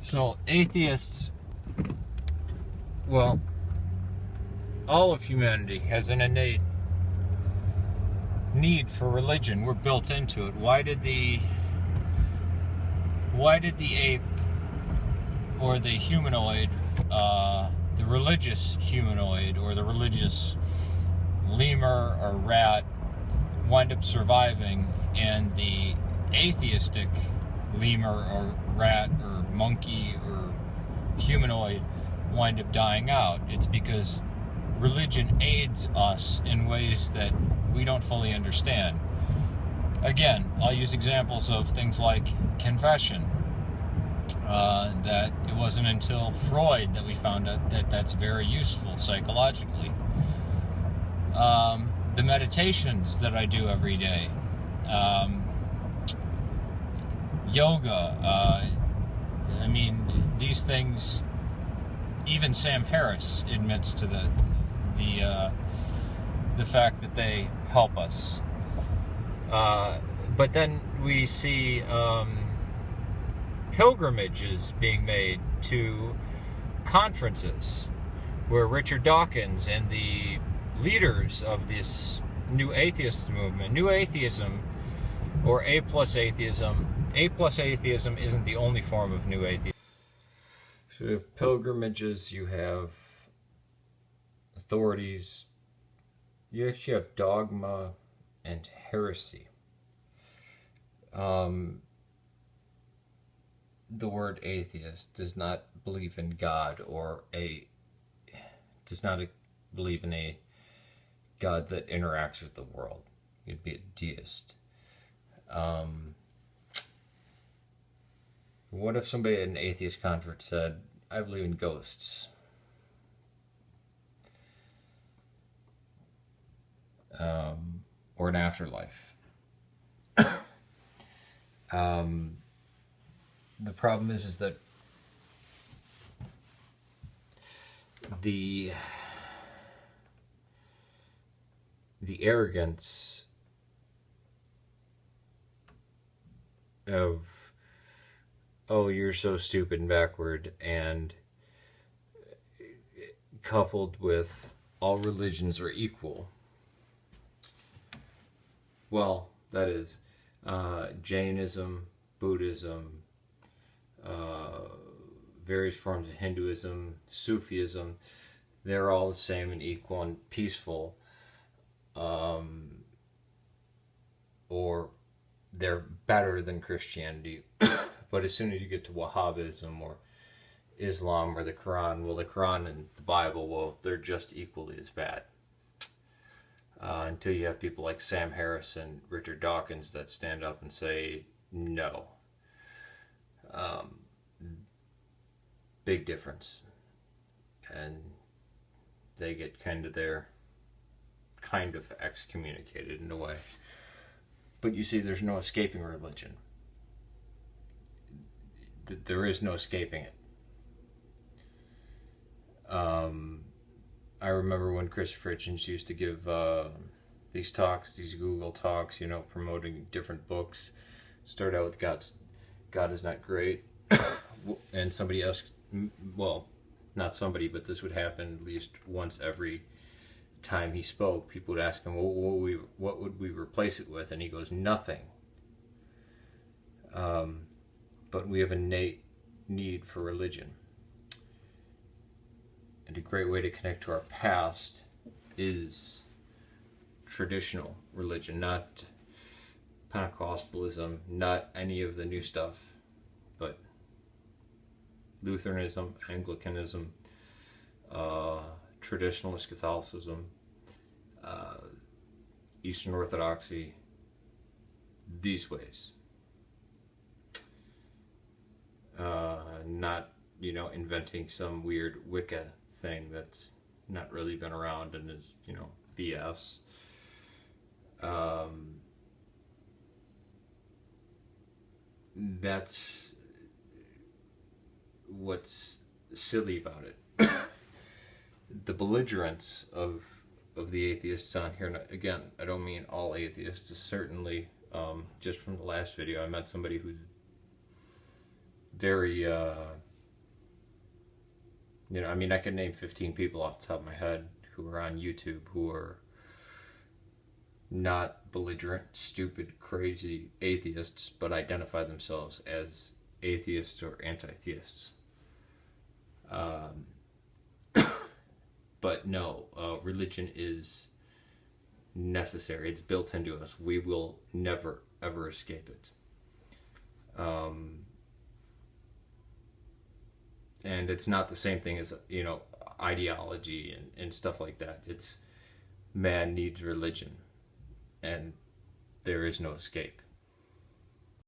So atheists, well, all of humanity has an innate need for religion. We're built into it. Why did the ape or the humanoid, the religious humanoid or the religious lemur or rat wind up surviving, and the atheistic lemur or rat or monkey or humanoid wind up dying out? It's because religion aids us in ways that we don't fully understand. Again, I'll use examples of things like confession. That it wasn't until Freud that we found out that that's very useful psychologically. The meditations that I do every day, yoga, I mean, these things, even Sam Harris admits to the fact that they help us. But then we see pilgrimages being made to conferences where Richard Dawkins and the leaders of this new atheist movement, new atheism, or A plus atheism. A plus atheism isn't the only form of new atheism. So you have pilgrimages, you have authorities, you actually have dogma and heresy. The word atheist does not believe in God does not believe in a God that interacts with the world. You'd be a deist. What if somebody at an atheist conference said, I believe in ghosts? Or an afterlife? The problem is that the arrogance of, oh, you're so stupid and backward, and coupled with all religions are equal. Well, that is Jainism, Buddhism, various forms of Hinduism, Sufism, they're all the same and equal and peaceful, or they're better than Christianity. But as soon as you get to Wahhabism or Islam or the Quran, well, the Quran and the Bible, well, they're just equally as bad. Until you have people like Sam Harris and Richard Dawkins that stand up and say, no. Big difference. And they get kind of excommunicated in a way. But you see, there's no escaping religion. There is no escaping it. I remember when Christopher Hitchens used to give these talks, these Google talks, promoting different books. Start out with God is not great. And somebody asked, well, not somebody, but this would happen at least once every time he spoke. People would ask him, well, what would we replace it with? And he goes, nothing. But we have an innate need for religion. And a great way to connect to our past is traditional religion, not Pentecostalism, not any of the new stuff, but Lutheranism, Anglicanism, traditionalist Catholicism, Eastern Orthodoxy, these ways. Not, inventing some weird Wicca thing that's not really been around and is, BS. That's what's silly about it. The belligerence of the atheists on here, and again, I don't mean all atheists, certainly, just from the last video, I met somebody who's very You know, I mean, I can name 15 people off the top of my head who are on YouTube who are not belligerent, stupid, crazy atheists, but identify themselves as atheists or anti-theists. But no, religion is necessary. It's built into us. We will never, ever escape it. And it's not the same thing as, you know, ideology and stuff like that. It's man needs religion, and there is no escape.